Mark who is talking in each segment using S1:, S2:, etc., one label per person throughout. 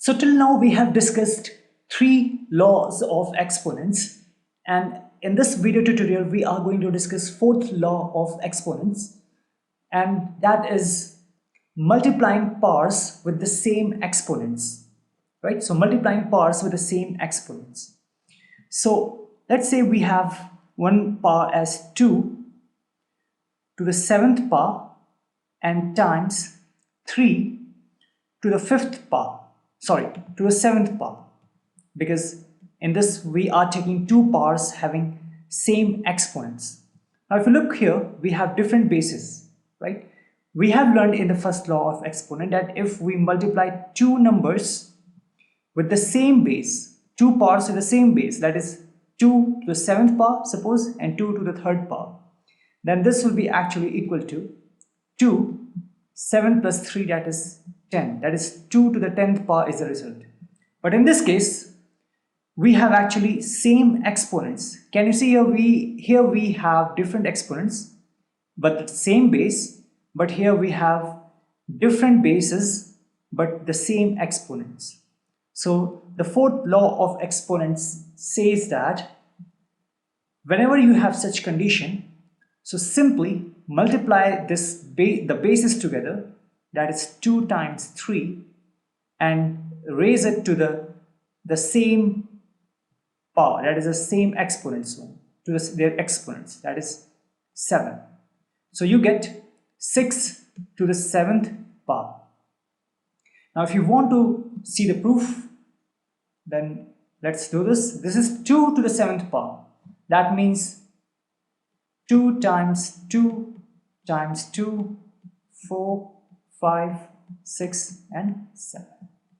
S1: So till now we have discussed three laws of exponents, and in this video tutorial we are going to discuss fourth law of exponents, and that is multiplying powers with the same exponents, right? So multiplying powers with the same exponents. So let's say we have one power as 2 to the 7th power and times 3 to the 5th power, to the 7th power, because in this we are taking two powers having same exponents. Now if you look here, we have different bases, right? We have learned in the first law of exponent that if we multiply two numbers with the same base, two powers with the same base, that is 2 to the 7th power suppose and 2 to the 3rd power, then this will be actually equal to 2 7 plus 3, that is 10, that is 2 to the 10th power is the result. But in this case we have actually same exponents. Can you see here we have different exponents but the same base, but here we have different bases but the same exponents. So the fourth law of exponents says that whenever you have such condition, so simply multiply the bases together, that is 2 times 3, and raise it to the same power, that is the same exponents, to their exponents, that is 7. So you get 6 to the 7th power. Now if you want to see the proof, then let's do this. This is 2 to the 7th power. That means 2 times 2 times 2, 4, 5, 6 and 7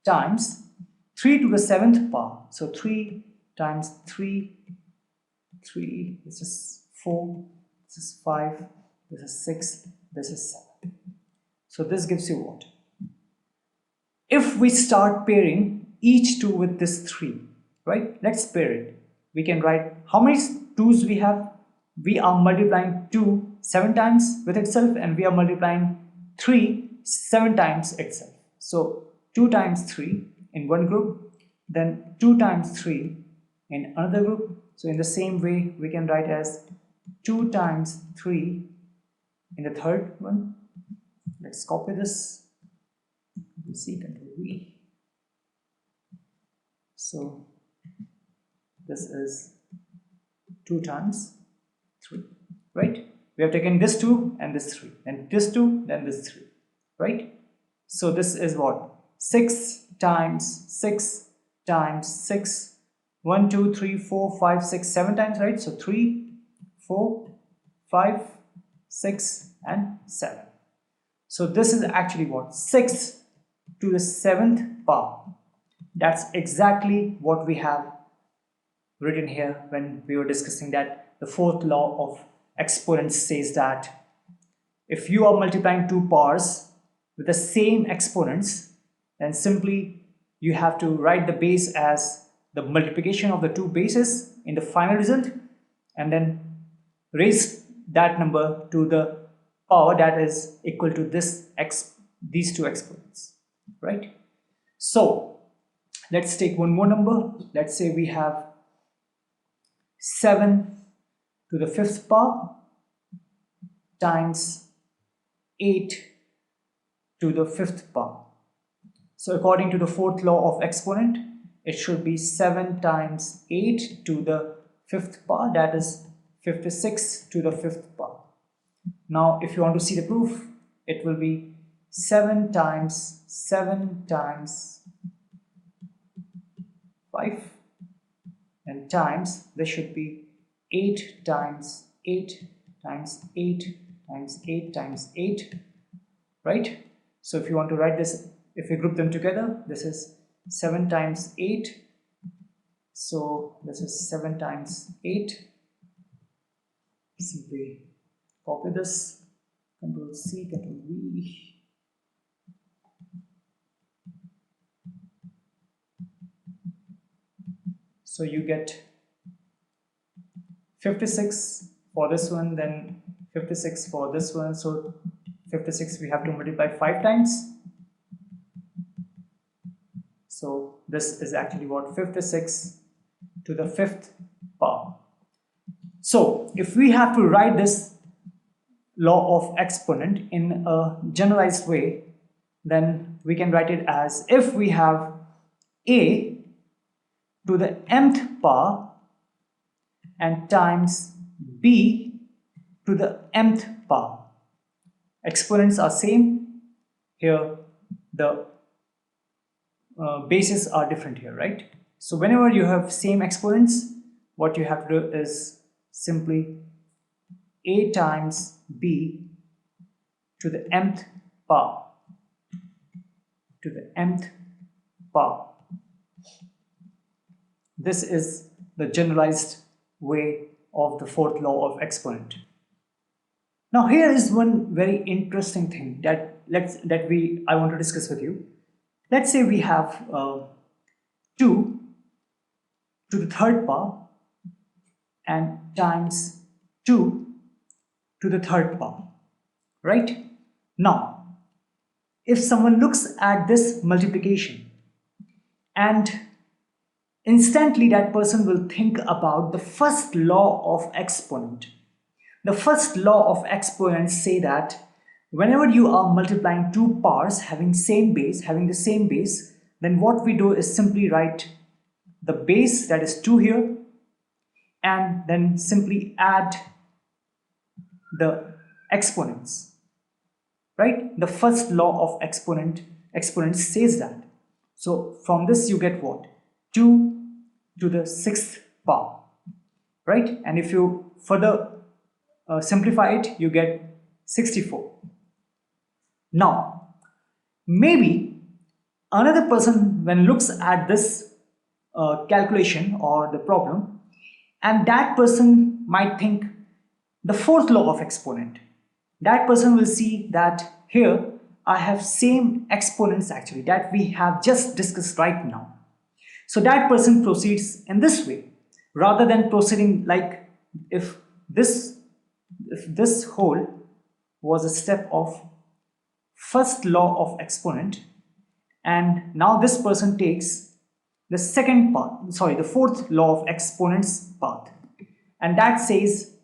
S1: times 3 to the 7th power. So 3 times 3, this is 4, this is 5, this is 6, this is 7. So this gives you what? If we start pairing each 2 with this 3, right? Let's pair it. We can write how many 2's we have. We are multiplying 2 7 times with itself, and we are multiplying 3 7 times itself. So 2 times 3 in one group, then 2 times 3 in another group. So in the same way we can write as 2 times 3 in the third one. Let's copy this. C, Control V. So this is 2 times 3, right? We have taken this 2 and this 3, then this 2, then this 3, right? So this is what? 6 times 6 times 6, 1 2 3 4 5 6 7 times, right? So 3 4 5 6 and 7. So this is actually what? 6 to the 7th power. That's exactly what we have written here when we were discussing that the fourth law of exponents says that if you are multiplying two powers with the same exponents, then simply you have to write the base as the multiplication of the two bases in the final result, and then raise that number to the power that is equal to these two exponents, right? So let's take one more number. Let's say we have 7 to the 5th power times 8 to the 5th power. So according to the fourth law of exponent, it should be 7 times 8 to the 5th power, that is 56 to the 5th power. Now if you want to see the proof, it will be 7 times 5 and times, this should be 8 times 8 times 8 times 8 times 8, right? So if you want to write this, if we group them together, this is 7 times 8, so this is 7 times 8. Simply copy this, Control C, Control V. So you get 56 for this one, then 56 for this one. So 56 we have to multiply 5 times. So this is actually what, 56 to the fifth power. So if we have to write this law of exponent in a generalized way, then we can write it as, if we have a to the mth power and times b to the mth power. Exponents are same here, the bases are different here, right? So whenever you have same exponents, what you have to do is simply a times b to the mth power, to the mth power. This is the generalized way of the fourth law of exponent. Now here is one very interesting thing that I want to discuss with you. Let's say we have 2 to the third power and times 2 to the third power, right? Now, if someone looks at this multiplication, and instantly that person will think about the first law of exponent. The first law of exponents say that whenever you are multiplying two powers having the same base, then what we do is simply write the base, that is 2 here, and then simply add the exponents, right? The first law of exponents says that. So from this you get what? 2 to the sixth power, right? And if you further simplify it, you get 64. Now, maybe another person, when looks at this calculation or the problem, and that person might think the fourth law of exponent. That person will see that here I have same exponents actually that we have just discussed right now. So that person proceeds in this way, rather than proceeding like if this whole was a step of first law of exponent, and now this person takes the the fourth law of exponents path, and that says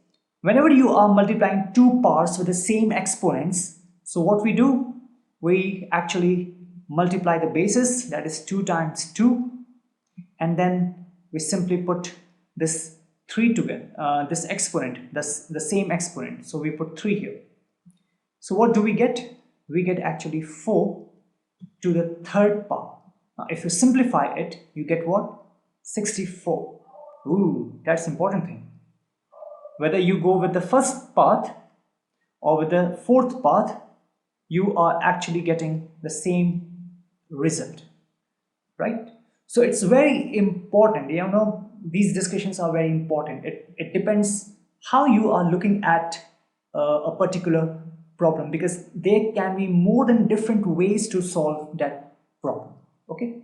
S1: whenever you are multiplying two powers with the same exponents, so what we do, we actually multiply the bases, that is 2 times 2, and then we simply put this 3 together, this exponent, the same exponent, so we put 3 here. So what do we get? We get actually 4 to the third power. Now if you simplify it, you get what? 64. Ooh, that's important thing. Whether you go with the first path or with the fourth path, you are actually getting the same result, right? So it's very important, these discussions are very important. It depends how you are looking at a particular problem, because there can be more than different ways to solve that problem, okay?